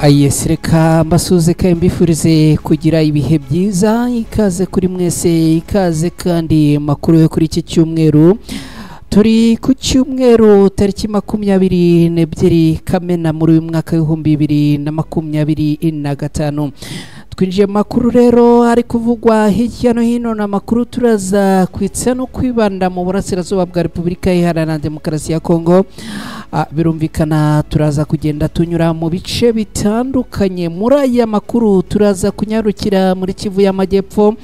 Yes, reka mbasuze kandi mbifurize kugira ibihe byiza, ikaze kuri mwese, ikaze kandi makuru yo kuri iki cyumweru. Turi ku cyumweru tariki 22 Kamena muri uyu mwaka w'ibihumbi 2025. Twinjiye makuru rero ari kuvugwa hirya no hino, na makuru turaza kwitsa no kwibanda mu burasirazuba bwa Repubulika Iharanira Demokarasi ya Kongo. Birumvikana turaza kugenda tunyura mu bice bitandukanye. Muri aya makuru turaza kunyarukira muri Kivu y'Amajyepfo,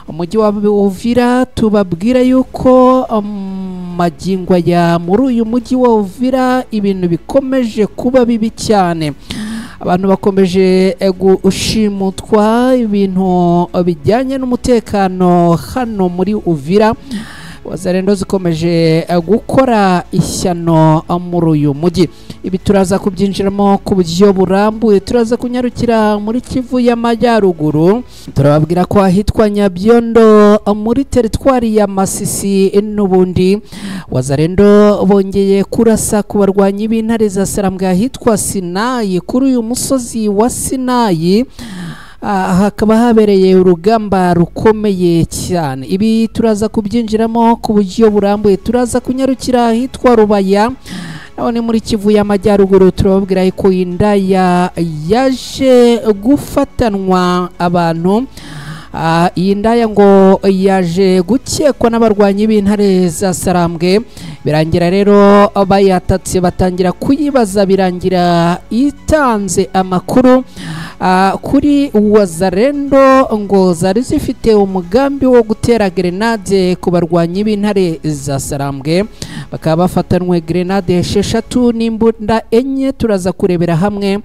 umujyi wa Uvira. Tubabwira yuko magingwa ya muri uyu mujyi wa Uvira ibintu bikomeje kuba bibi cyane. Abantu bakomeje gushimutwa, ibintu bijyanye n'umutekano hano muri Uvira. Wazalendo zikomeje gukora ishyano muri uyu mujyi. Ibi turaza kubyinjiramo ku buryo burambuye. Turaza kunyarukira muri Kivu y'Amajyaruguru. Turababwira ko ahitwa Nyabyondo muri teritwari ya Masisi n'ubundi Wazalendo bongeye kurasa ku barwanyi b'intare za Sarambwe ahitwa Sinayi. Kuri uyu musozi wa Sinayi hakaba habereye urugamba rukomeye cyane. Ibi turaza kubyinjiramo ku buryo burambuye. Turaza kunyarukira ahitwa Rubaya, none muri Kivu y'Amajyaruguru. Turababwira ko indaya yaje gufatanwa abantu. Iyi ndaya ngo yaje gukekwa n'abarwanyi b'intare za Sarambwe, birangira rero bayatatse batangira kuyibaza, birangira itanze amakuru kuri Wazalendo ngo zari zifite umugambi wo gutera grenade ku barwanyi b'intare za Sarambwe. Bakaba bafatanwe grenade 6 n'imbunda 4. Turaza kurebera hamwe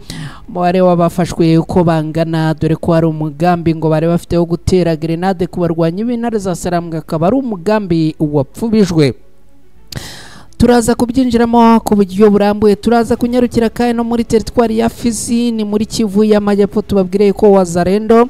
umubare w'abafashwe uko bangana, dore ko hari umugambi ngo bari bafite wo gutera grenade ku barwanyi b'intare za Sarambwe, akaba ari umugambi wapfubijwe. Turaza kubyinjiramo ku buryo burambuye. Turaza kunyarukira kandi no muri teritwari ya Fizi ni muri Kivu y'Amajyepfo. Tubabwire ko Wazalendo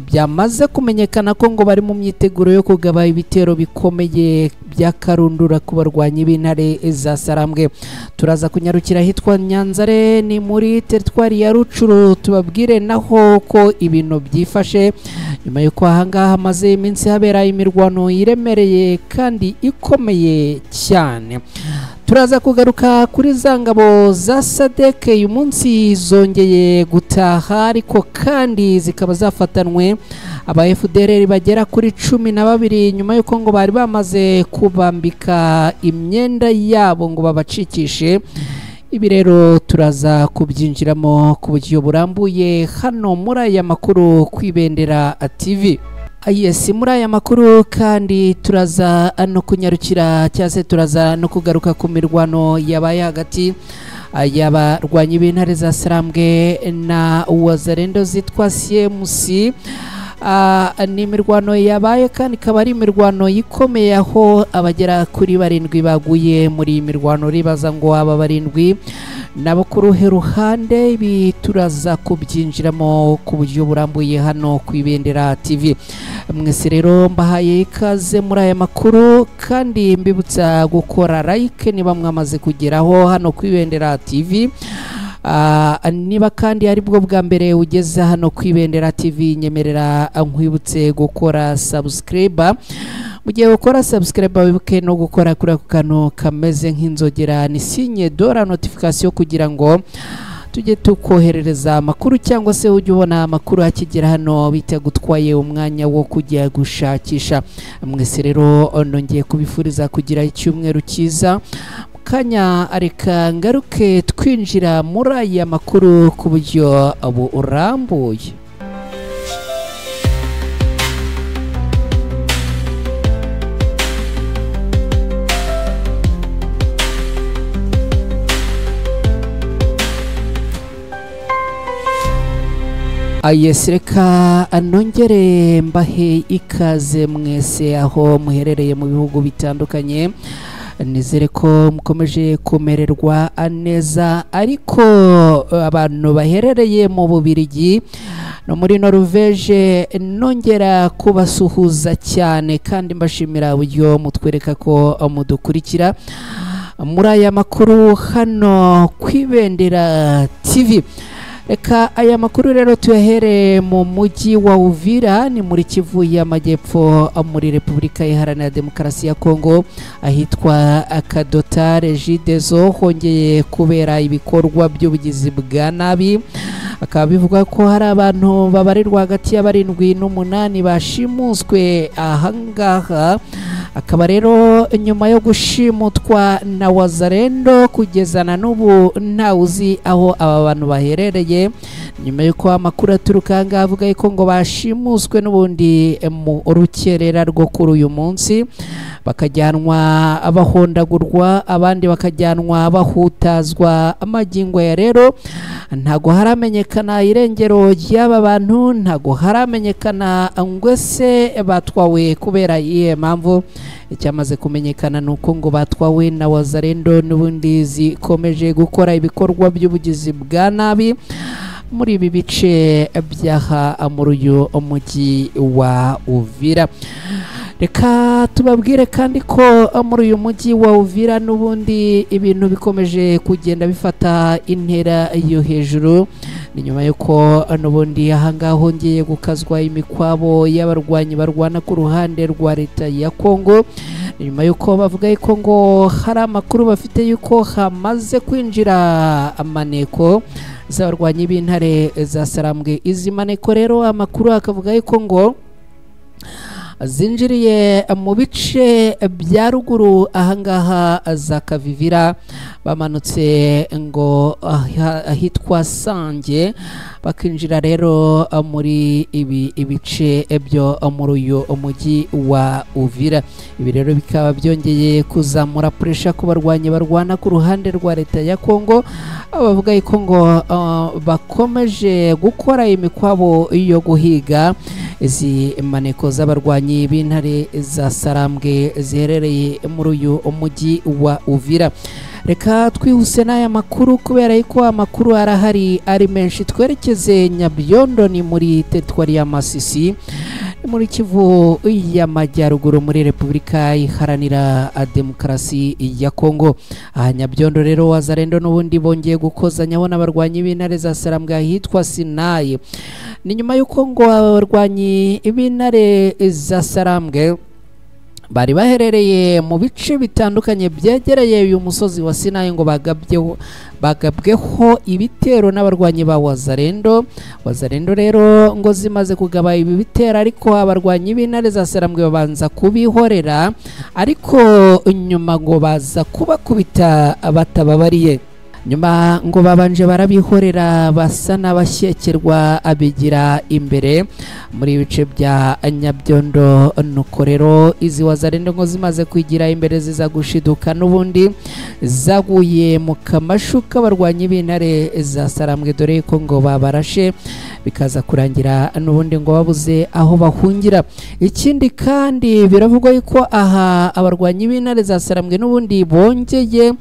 byamaze kumenyekana ko ngo bari mu myiteguro yo kugaba ibitero bikomeye byakarundura ku barwanyi b'intare za Sarambwe. Turaza kunyarukira hitwa Nyanzare ni muri teritwari ya Rucuru. Tubabwire naho ko ibintu byifashe nyuma yuko ahangaha hamaze iminsi habera imirwano iremereye kandi ikomeye cyane. Turaza kugaruka kuri za ngabo za SADC. Uyu munsi zongeye gutaha, ariko kandi zikaba zafatanwe aba FDLR bagera kuri 12 nyuma yuko ngo bari bamaze kubambika imyenda yabo ngo babacikishe. Ibi rero turaza kubyinjiramo ku buryo burambuye hano muri aya makuru kwibendera TV. Yes, muri aya makuru kandi turaza no kunyarukira cyase, turaza no kugaruka ku mirwano yabaye hagati y'abarwanyi b'intare za Sarambwe na Wazalendo zitwa CMC. Ni imirwano yabaye kandi ikaba ari imirwano ikomeye, aho abagera kuri 7 baguye muri iyi mirwano. Ribaza ngo aba 7 nabo ku ruhe ruhande. Ibi turaza kubyinjiramo ku buryo burambuye hano ku Ibendera TV. Mwese rero mbahaye ikaze muri aya makuru, kandi mbibutsa gukora like niba mwamaze kugeraho hano ku Ibendera TV. Niba kandi ari bwo bwa mbere ugeze hano ku Ibendera TV, nyemerera nkwibutse gukora subscribe. Mugiye gukora subscribe wibuke no gukora kuri ako kantu kameze nk'inzogera, ni signe dora notification, kugira ngo tujye tukoherereza amakuru cyangwa se ujye ubona amakuru akigera hano bitagutwaye umwanya wo kujya gushakisha. Mwese rero nongeye kubifuriza kugira icyumweru cyiza. Kanya areka ngaruke twinjira muri aya makuru ku buryo burambuye. Yes, reka nongere mbahe ikaze mwese aho muherereye mu bihugu bitandukanye. Nizere ko mukomeje kumererwa neza, ariko abantu baherereye mu Bubiligi no muri Norvege nongera kubasuhuza cyane kandi mbashimira uburyo mutwereka ko mudukurikira. muri aya makuru hano kwibendera TV. Reka aya makuru rero tuyahere mu mujyi wa Uvira, ni muri Kivu y'Amajyepfo muri Repubulika Iharanira Demokarasi ya Kongo, ahitwa Akadotare Jidezo hongeye kubera ibikorwa by'ubugizi bwa nabi. Akaba bivuga ko hari abantu babarirwa hagati ya 7 n'8 bashimuswe ahangaha. Akaba rero nyuma yo gushimutwa na Wazalendo kugeza na n'ubu ntawuzi aho aba bantu baherereye, nyuma yuko amakuru aturuka ngaha avuga ko ngo bashimuswe n'ubundi mu rukerera rwo kuri uyu munsi, bakajyanwa abahondagurwa, abandi bakajyanwa bahutazwa. Amagingo ya rero ntago haramenyekana irengero ry'aba bantu, ntago haramenyekana ngwese batwawe kubera iye mpamvu. Icyamaze kumenyekana nuko ngo batwawe na Wazalendo n'ubundi zikomeje gukora ibikorwa by'ubugizi bwa nabi muri ibi bice byaha muri uyu mujyi wa Uvira. Reka tubabwire kandi ko muri uyu mujyi wa Uvira n'ubundi ibintu bikomeje kugenda bifata intera yo hejuru, ni nyuma yuko n'ubundi ahangaha hongeye gukazwa imikwabo y'abarwanyi barwana ku ruhande rwa leta ya Kongo, nyuma yuko bavuga ko ngo hari amakuru bafite yuko hamaze kwinjira amaneko z'abarwanyi b'intare za Sarambwe. Izi maneko rero amakuru akavuga ko ngo zinjiriye mu bice bya ruguru ahangaha za Kavivira, bamanutse ngo ahitwa Sange, bakinjira rero muri ibi ibice byo muri uyu mujyi wa Uvira. Ibi rero bikaba byongeye kuzamura pressure ku barwanyi barwana ku ruhande rwa leta ya Kongo, abavuga ko ngo bakomeje gukora imikwabo yo guhiga izi maneko z'abarwanyi b'intare za Sarambwe ziherereye muri uyu mujyi wa Uvira. Reka twihuse n'aya makuru kubera ko amakuru arahari ari menshi. Twerekeze Nyabyondo, ni muri teritwari ya Masisi muri Kivu y'Amajyaruguru muri Repubulika Iharanira Demokarasi ya Kongo. Aha Nyabyondo rero Wazalendo n'ubundi bongeye gukozanyaho n'abarwanyi b'intare za Sarambwe ahitwa Sinayi, ni nyuma yuko ngo abarwanyi b'intare za Sarambwe bari baherereye mu bice bitandukanye byegereye uyu musozi wa Sinayi ngo bagabweho ibitero n'abarwanyi ba Wazalendo. Wazalendo rero ngo zimaze kugaba ibi bitero, ariko abarwanyi b'intare za Sarambwe babanza kubihorera, ariko nyuma ngo baza kubakubita batababariye. Nyuma ngo babanje barabihorera basa n'abashyekerwa abigira imbere muri ibice bya Nyabyondo. Nuko rero izi Wazalendo ngo zimaze kwigira imbere ziza gushiduka n'ubundi zaguye mu kamashu k'abarwanyi b'intare za Sarambwe, dore ko ngo babarashe bikaza kurangira n'ubundi ngo babuze aho bahungira. Ikindi kandi biravugwa ko aha abarwanyi b'intare za Sarambwe n'ubundi bongeye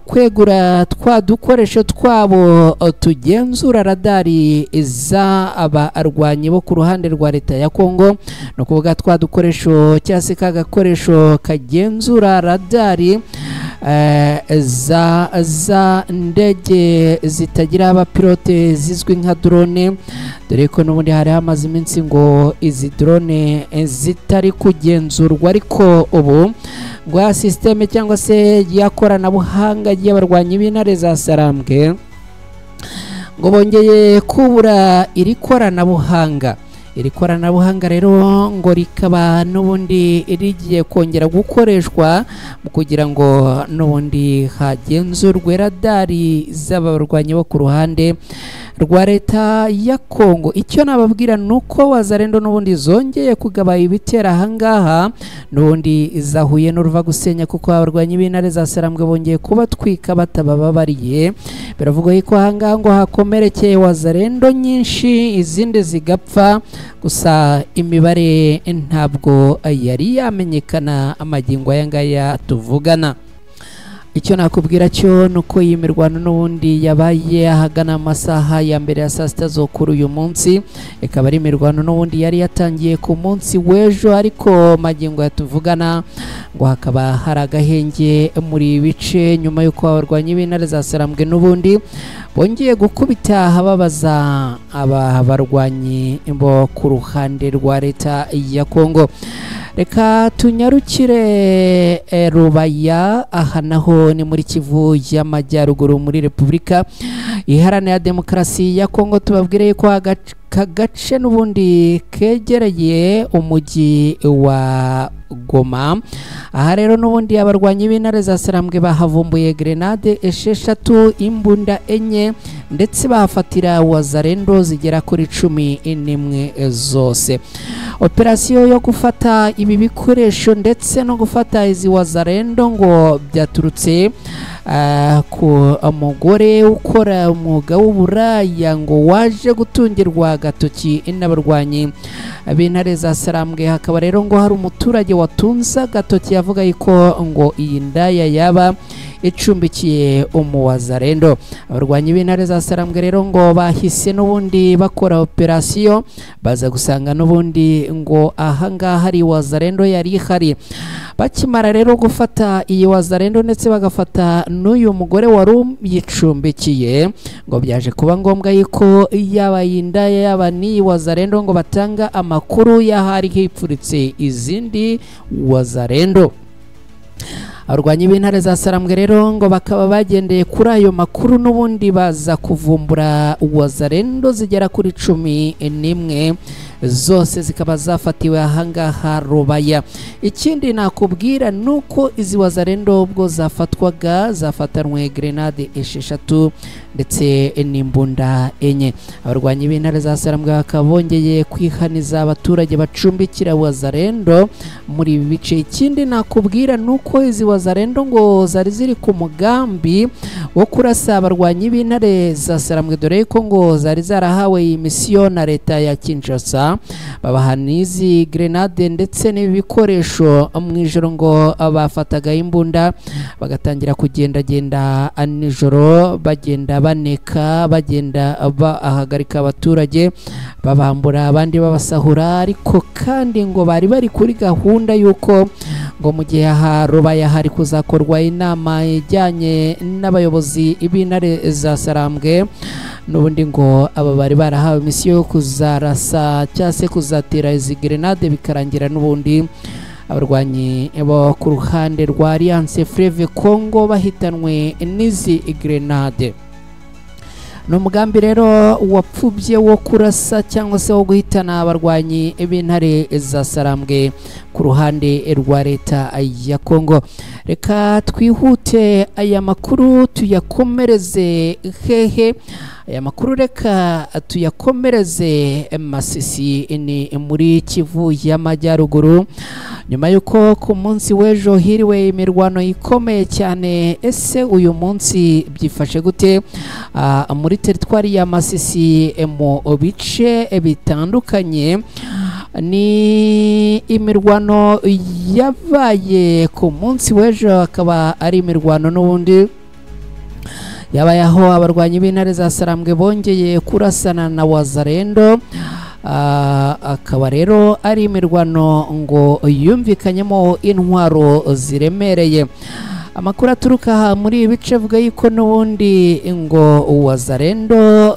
kwegura twa dukoresho twabo tugenzura radari za abarwanyi bo ku ruhande rwa leta ya Kongo, no kuvuga twa dukoresho cyase kagakoresho kagenzura radari za ndege zitagira abapilote zizwi nka drone, dore ko n'ubundi hari hamaze iminsi ngo izi drone zitari kugenzurwa, ariko ubu ngo systeme cyangwa se yakoranabuhanga y'abarwanyi b'intare za Sarambwe ngo bongeye kubura iri koranabuhanga. Iri koranabuhanga rero ngo rikaba n'ubundi rigiye kongera gukoreshwa mu kugira ngo n'ubundi hagenzurwe radari z'abarwanyi bo ku ruhande rwa leta ya Kongo. Icyo nababwira nuko Wazalendo n'ubundi zongeye kugaba ibitera ahangaha, n'ubundi zahuye n'uruva gusenya, kuko abarwanyi b'intare za Sarambwe bongeye kubatwika batababariye. Biravugwa ko ahangaha ngo hakomerekeye Wazalendo nyinshi, izindi zigapfa, gusa imibare ntabwo yari yamenyekana amagingo aya ngaya tuvugana. icyo nakubwira cyo nuko iyi mirwano n'ubundi yabaye ahagana amasaha ya mbere ya saa sita zo kuri uyu munsi, ikaba ari imirwano n'ubundi yari yatangiye ku munsi w'ejo, ariko magingo yatuvugana ngo hakaba hari agahenge muri bice nyuma y'uko abarwanyi b'intare za Sarambwe n'ubundi bongeye gukubita hababaza aba barwanyi bo ku ruhande rwa leta ya Kongo. Reka tunyarukire Rubaya, aha naho ni muri Kivu y'Amajyaruguru muri Repubulika Iharanira Demokarasi ya Kongo. Tubabwire ko kagace n'ubundi kegereye umujyi wa Goma. Aha rero n'ubundi abarwanyi b'intare za Sarambwe bahavumbuye grenade 6, imbunda 4 ndetse bahafatira wazarendo zigera kuri 11 zose. Operasiyo yo gufata ibi bikoresho ndetse no gufata izi wazarendo ngo byaturutse ku umugore ukora umwuga w'uburaya ngo waje gutungirwa agatoki n'abarwanyi b'intare za Sarambwe. Hakaba rero ngo hari umuturage watunze agatoki yavuga yuko ngo iyi ndaya yaba icumbikiye umuwazarendo. Abarwanyi b'intare za Sarambwe rero ngo bahise n'ubundi bakora operasiyo, baza gusanga n'ubundi ngo ahangaha hari wazarendo yari ihari. Bakimara rero gufata iyi wazarendo ndetse bagafata n'uyu mugore wari yicumbikiye, ngo byaje kuba ngombwa yuko yaba indaya yaba ni wazarendo ngo batanga amakuru y'ahari hipfuritse izindi wazarendo. Abarwanyi b'intare za Sarambwe rero ngo bakaba bagendeye kuri ayo makuru n'ubundi baza kuvumbura wazarendo zigera kuri 11 zose zikaba zafatiwe ahangaha Rubaya. Ikindi nakubwira nuko izi wazarendo ubwo zafatanwe grenade 6 ndetse n'imbunda 4. Abarwanyi b'intare za Sarambwe bakabongeye kwihaniza abaturage bacumbikira wazarendo muri ibi bice. Ikindi nakubwira nuko izi wazarendo ngo zari ziri ku mugambi wo kurasa abarwanyi b'intare za Sarambwe, dore ko ngo zari zarahawe iyi misiyo na leta ya Kinshasa. Babahanizi grenade ndetse n'ibikoresho mu ijoro ngo bafataga imbunda bagatangira kugenda nijoro, bagenda baneka, bagenda bahagarika abaturage, babambura abandi babasahura. Ariko kandi ngo bari bari kuri gahunda yuko ngo mu gihe Rubaya hari kuzakorwa inama ijyanye n'abayobozi b'intare za Sarambwe, n'ubundi ngo aba bari barahawe misiyo yo kuzarasa cyangwa se kuzatera izi grenade, bikarangira n'ubundi abarwanyi bo ku ruhande rwa Alliance Fleuve Congo bahitanwe n'izi grenade. N'umugambi rero wapfubye wo kurasa cyangwa se wo guhitana abarwanyi b'intare za Sarambwe ku ruhande rwa leta ya Kongo. Reka twihute aya makuru tuyakomereze hehe. Aya makuru reka tuyakomereze Masisi, ni muri Kivu y'Amajyaruguru, nyuma yuko ku munsi w'ejo hiriwe imirwano ikomeye cyane. Ese uyu munsi byifashe gute muri teritwari ya Masisi mu bice bitandukanye? Ni imirwano yabaye ku munsi w'ejo, akaba ari imirwano n'ubundi yabayeho abarwanyi b'intare za Sarambwe bongeye kurasana na wazarendo. Akaba rero ari imirwano ngo yumvikanyemo intwaro ziremereye. Amakuru aturuka muri ibice avuga yuko n'ubundi ngo wazarendo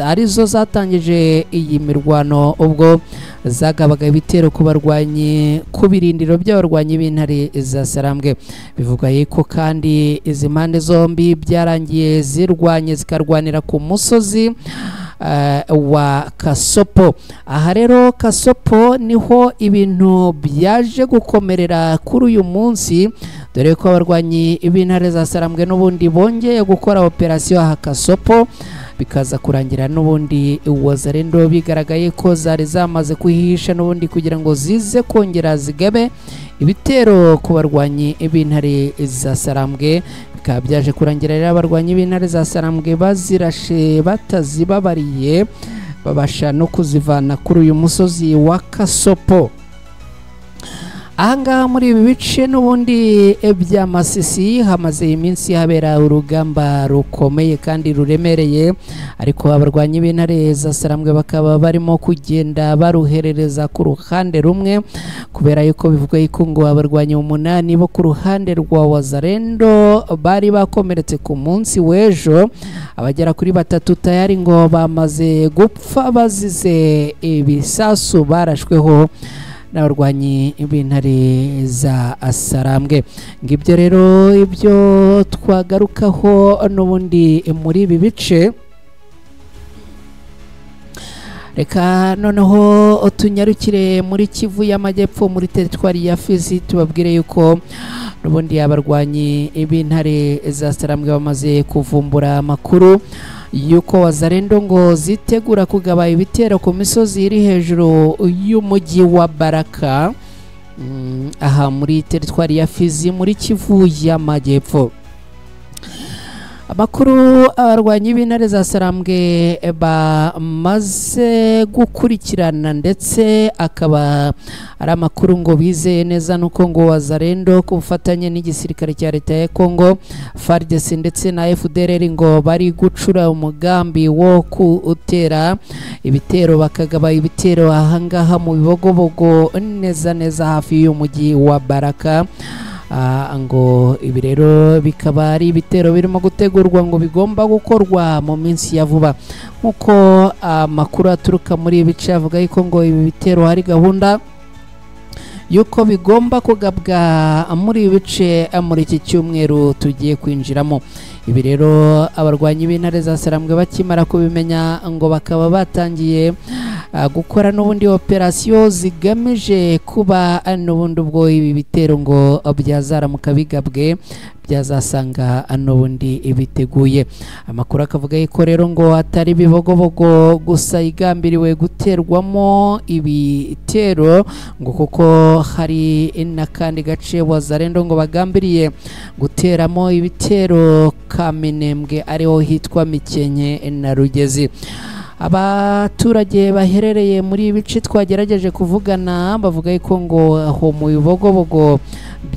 arizo zatangije iyi mirwano ubwo zagabaga ibitero ku barwanyi ku birindiro by'abarwanyi b'intare za Sarambwe. Bivuga yuko kandi izi mpande zombi byarangiye zirwanye zikarwanira ku musozi wa Kasopo. Aha rero Kasopo niho ibintu byaje gukomerera kuri uyu munsi, dore ko abarwanyi b'intare za Sarambwe n'ubundi bongeye gukora operasiyo aha Kasopo, bikaza kurangira n'ubundi wazarendo bigaragaye ko zari zamaze kuhihisha n'ubundi kugira ngo zize kongera zigabe ibitero ku barwanyi b'intare za Sarambwe. Bikaba byaje kurangira rero abarwanyi b'intare za Sarambwe bazirashe batazibabariye, babasha no kuzivana kuri uyu musozi wa Kasopo. ahangaha muri ibi bice n'ubundi bya Masisi hamaze iminsi habera urugamba rukomeye kandi ruremereye, ariko abarwanyi b'intare za Sarambwe bakaba barimo kugenda baruherereza ku ruhande rumwe, kubera yuko bivuga yuko ngo abarwanyi 8 bo ku ruhande rwa Wazalendo bari bakomeretse ku munsi w'ejo, abagera kuri 3 tayari ngo bamaze gupfa bazize ibisasu barashweho n'abarwanyi b'intare za Sarambwe. Ngibyo rero ibyo twagarukaho n'ubundi muri ibi bice. Reka noneho tunyarukire muri Kivu y'Amajyepfo muri teritwari ya Fizi, tubabwire yuko n'ubundi abarwanyi b'intare za Sarambwe bamaze kuvumbura amakuru yuko Wazalendo ngo zitegura kugaba ibitero ku misozi iri hejuru y'umujyi wa Baraka, aha muri teritwari ya Fizi muri Kivu y'Amajyepfo. Amakuru abarwanyi b'intare za Sarambwe bamaze gukurikirana ndetse akaba ari amakuru ngo bizeye neza nuko ngo Wazalendo ku bufatanye n'igisirikare cya leta ya Kongo FARDC ndetse na FDLR ngo bari gucura umugambi wo kutera ibitero, bakagaba ibitero ahangaha mu Bibogobogo neza neza hafi y'umujyi wa Baraka. Ngo ibi rero bikaba ari ibitero birimo gutegurwa ngo bigomba gukorwa mu minsi ya vuba, nkuko amakuru aturuka muri ibice avuga yuko ngo ibi bitero hari gahunda yuko bigomba kugabwa muri ibice muri iki cyumweru tugiye kwinjiramo. Ibi rero abarwanyi b'intare za Sarambwe bakimara kubimenya ngo bakaba batangiye gukora n'ubundi operasiyo zigamije kuba n'ubundi ubwo ibi bitero ngo byazaramuka bigabwe byazasanga n'ubundi ibiteguye. Amakuru akavuga yuko rero ngo atari Bibogobogo gusa igambiriwe guterwamo ibitero ngo kuko hari n'akandi gace Wazalendo ngo bagambiriye guteramo ibitero ka Minembwe ariho hitwa Mikenke na Rugezi. Abaturage baherereye muri ibice twagerageje kuvugana bavuga yuko ngo aho mu Bibogobogo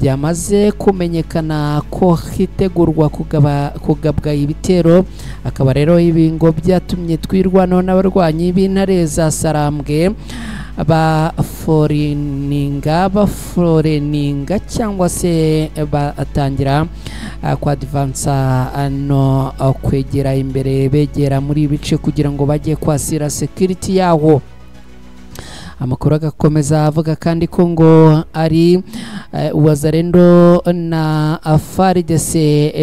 byamaze kumenyekana ko hitegurwa kugabwa ibitero, akaba rero ibi ngo byatumye twirwanaho n'abarwanyi b'intare za Sarambwe baforeninga cyangwa se batangira kwadvansa no kwegera imbere begera muri ibice kugira ngo bajye kwasira security yaho. Amakuru agakomeza avuga kandi ko ngo ari Wazalendo na FARDC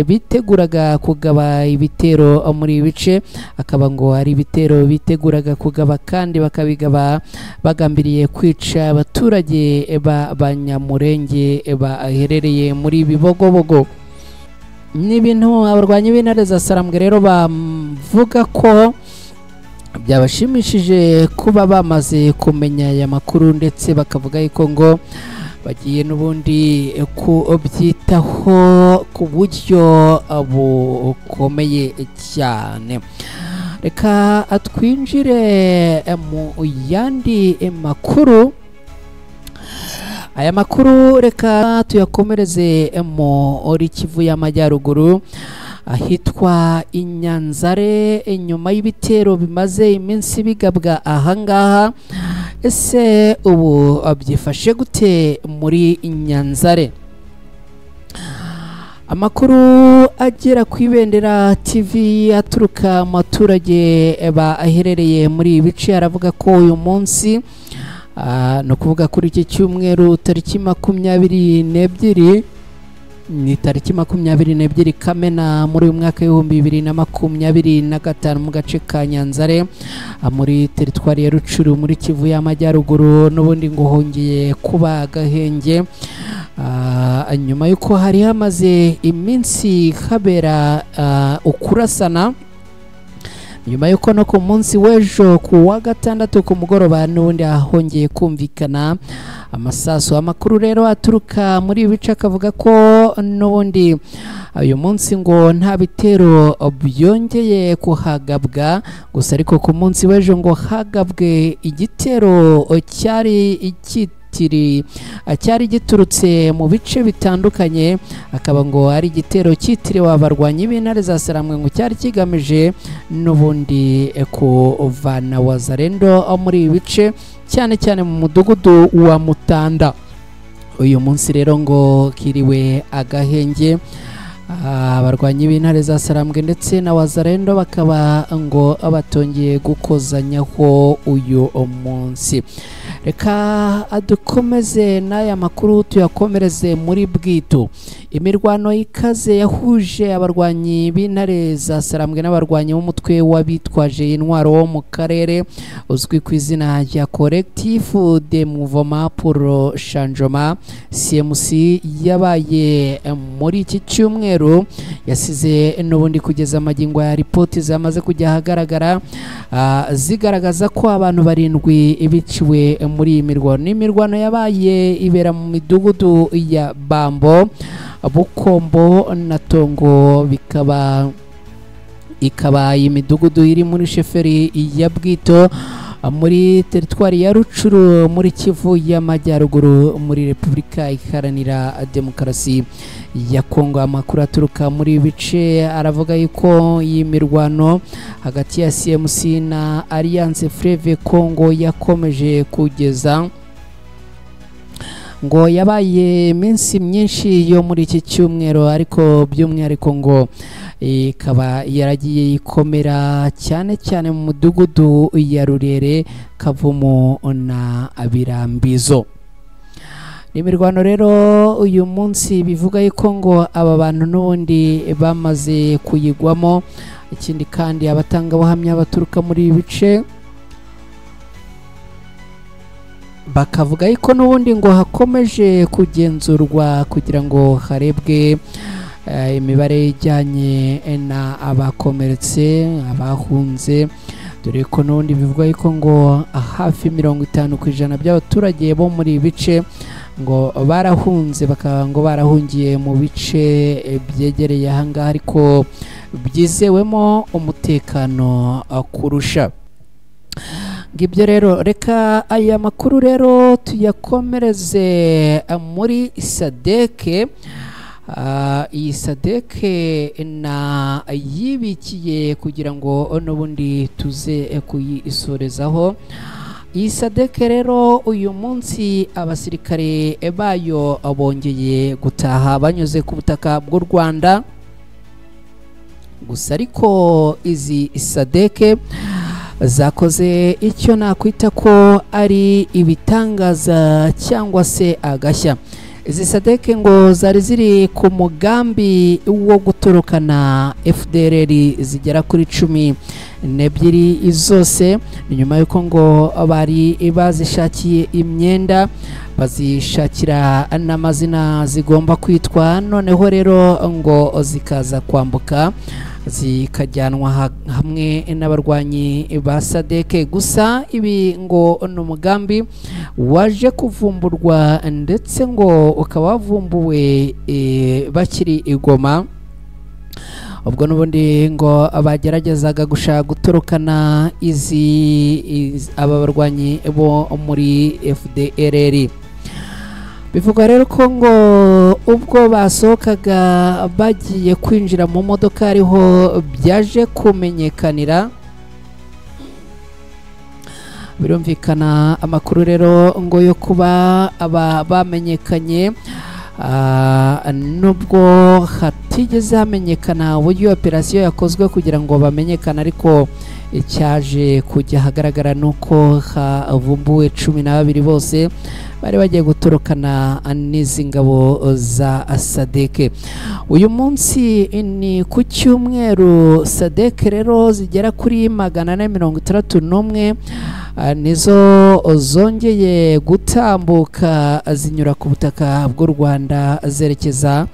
biteguraga kugaba ibitero muri ibice, akaba ngo ari ibitero biteguraga kugaba kandi bakabigaba bagambiriye kwica abaturage b'Abanyamurenge baherereye muri Bibogobogo. N'ibintu abarwanyi b'intare za Sarambwe rero bavuga ko byabashimishije kuba bamaze kumenya aya makuru, ndetse bakavuga yuko ngo bagiye n'ubundi kubyitaho ku buryo bukomeye cyane. Reka twinjire mu yandi makuru. Aya makuru reka tuyakomereze muri Kivu y'Amajyaruguru ahitwa Inyanzare nyuma y'ibitero bimaze iminsi bigabwa ahangaha. Ese ubu byifashe gute muri Inyanzare? Amakuru agera ku Ibendera TV aturuka mu baturage baherereye muri ibice aravuga ko uyu munsi no kuvuga kuri iki cyumweru tariki 22 ni tariki 22 Kamena muri uyu mwaka w'2025 mu gace ka Nyanzare muri teritwari ya Rucuru muri Kivu y'Amajyaruguru. N'ubundi ngo hongeye kuba agahenge nyuma yuko hari hamaze iminsi habera ukurasana, nyuma yuko no ku munsi w'ejo ku wa gatandatu ku mugoroba n'ubundi hongeye kumvikana amasasu. Amakuru rero aturuka muri ibice akavuga ko n'ubundi uyu munsi ngo nta bitero byongeye kuhagabwa, gusa ariko ku munsi w'ejo ngo hagabwe igitero cyari cyari giturutse mu bice bitandukanye, akaba ngo ari igitero cyitiriwe abarwanyi b'intare za Sarambwe ngo cyari kigamije n'ubundi kuvana Wazalendo muri ibi bice cyane cyane mu mudugudu wa Mutanda. Uyu munsi rero ngo kiriwe agahenge, abarwanyi b'intare za Sarambwe ndetse na Wazalendo bakaba ngo abatongeye gukozanyaho uyu munsi. Reka adukomeze n'aya makuru tuyakomereze muri Bwitu. Imirwano ikaze yahuje abarwanyi b'intare za Sarambwe n'abarwanyi b'umutwe w'abitwaje intwaro wo mu karere uzwi ku izina rya Collectif de Mouvement pour le Changement CMC yabaye muri iki cyumweru, yasize n'ubundi kugeza magingo ya ripoti zamaze kujya ahagaragara zigaragaza ko abantu 7 biciwe muri iyi mirwano. N'imirwano yabaye ibera mu midugudu ya Bambo, Bukombo na Tongo, ikaba imidugudu iri muri sheferi ya Bwito muri teritwari ya Rucuru muri Kivu y'Amajyaruguru muri Repubulika Iharanira Demokarasi ya Kongo. Amakuru aturuka muri bice aravuga yuko iyi mirwano hagati ya CMC na Alliance Fleuve Congo yakomeje kugeza ngo yabaye iminsi myinshi yo muri iki cyumweru, ariko by'umwihariko ngo ikaba yaragiye ikomera cyane cyane mu mudugudu ya Rurere, Kavumu na Birambizo. Imirwano rero uyu munsi bivuga yuko ngo aba bantu n'ubundi bamaze kuyigwamo. Ikindi kandi abatangabuhamya baturuka muri ibi bice bakavuga yuko n'ubundi ngo hakomeje kugenzurwa kugira ngo harebwe imibare ijyanye na abakomeretse, abahunze, dore ko n'ubundi bivuga yuko ngo hafi 50% by'abaturage bo muri ibi bice ngo barahunze, bakaba ngo barahungiye mu bice byegereye ahangaha ariko byizewemo umutekano kurusha. Ngibyo rero, reka aya makuru rero tuyakomereze muri Sadeke. Iyi Sadeke na yibikiye kugira ngo n'ubundi tuze kuyisorezaho. Iyi Sadeke rero uyu munsi abasirikare bayo bongeye gutaha banyuze ku butaka bw'u Rwanda. Gusa ariko izi Sadeke zakoze icyo nakwita ko ari ibitangaza cyangwa se agashya. Izi Sadeke ngo zari ziri ku mugambi wo gutorokana FDLR zigera kuri 12 zose, nyuma yuko ngo bari bazishakiye imyenda, bazishakira n'amazina zigomba kwitwa, noneho rero ngo zikaza kwambuka zikajyanwa hamwe n'abarwanyi ba Sadeke. Gusa ibi ngo n'umugambi waje kuvumburwa ndetse ngo ukaba wavumbuwe bakiri igoma, ubwo n'ubundi ngo abageragezaga gushaka gutorokana aba barwanyi bo muri FDLR. Bivuga rero ko ngo ubwo basohokaga bagiye kwinjira mu modoka ariho byaje kumenyekanira. Birumvikana amakuru rero ngo yo kuba aba bamenyekanye nubwo hatigeze hamenyekana uburyo operasiyo yakozwe kugira ngo bamenyekane, ariko icyaje kujya hagaragara nuko havumbuwe 12 bose bari bagiye gutorokana n'izi ngabo za Sadeke. Uyu munsi ni ku cyumweru. Sadeke rero zigera kuri 461 nizo zongeye gutambuka zinyura ku butaka bw'u Rwanda zerekeza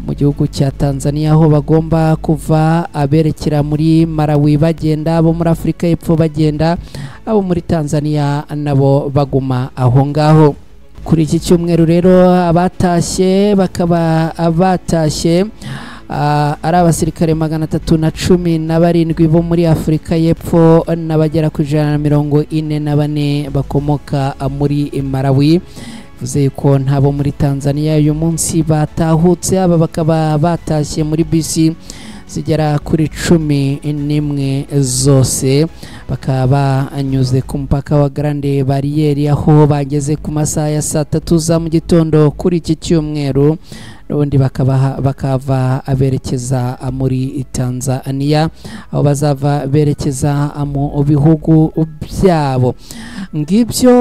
mu gihugu cya Tanzania, aho bagomba kuva aberekera muri Malawi bagenda, abo muri Afurika y'Epfo bagenda, abo muri Tanzania nabo baguma aho ngaho. Kuri iki cyumweru rero abatashye bakaba batashye ari abasirikare 317 bo muri Afurika y'Epfo n'abagera ku 144 bakomoka muri Malawi. vuze ko ntabo muri Tanzania uyu munsi batahutse, aba bakaba batashye muri bisi zigera kuri 11 zose, bakaba banyuze ku mupaka wa Grande Barriere aho bageze ku masaha ya 3 za mu gitondo kuri iki cyumweru, n'ubundi bakava aberekeza muri Tanzania aho bazava berekeza mu bihugu byabo. Ngibyo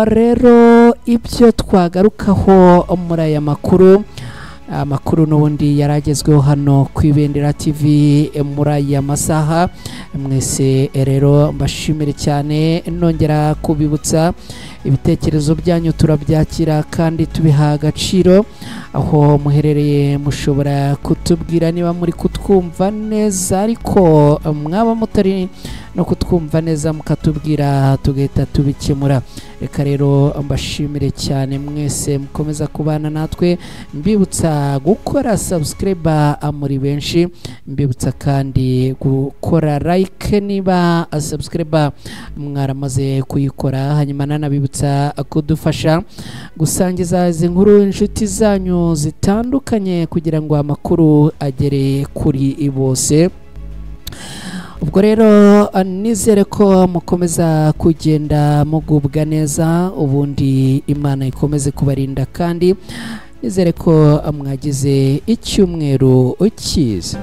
rero ibyo twagarukaho muri aya makuru n'ubundi yaragezweho hano ku Ibendera TV muri aya masaha. Mwese rero mbashimire cyane, nongera kubibutsa ibitekerezo byanyu turabyakira kandi tubiha agaciro. Aho muherereye mushobora kutubwira niba muri kutwumva neza, ariko mwaba mutari no kutwumva neza mukatubwira tugahita tubikemura. Reka rero mbashimire cyane mwese mukomeza kubana natwe, mbibutsa gukora subscribe muri benshi, mbibutsa kandi gukora like niba subscribe mwaramaze kuyikora, hanyuma nanabibutsa kudufasha gusangiza izi nkuru inshuti zanyu zitandukanye kugira ngo amakuru agere kuri bose. Ubwo rero nizere ko mukomeza kugenda mugubwa neza, ubundi Imana ikomeze kubarinda kandi nizere ko mwagize icyumweru cyiza.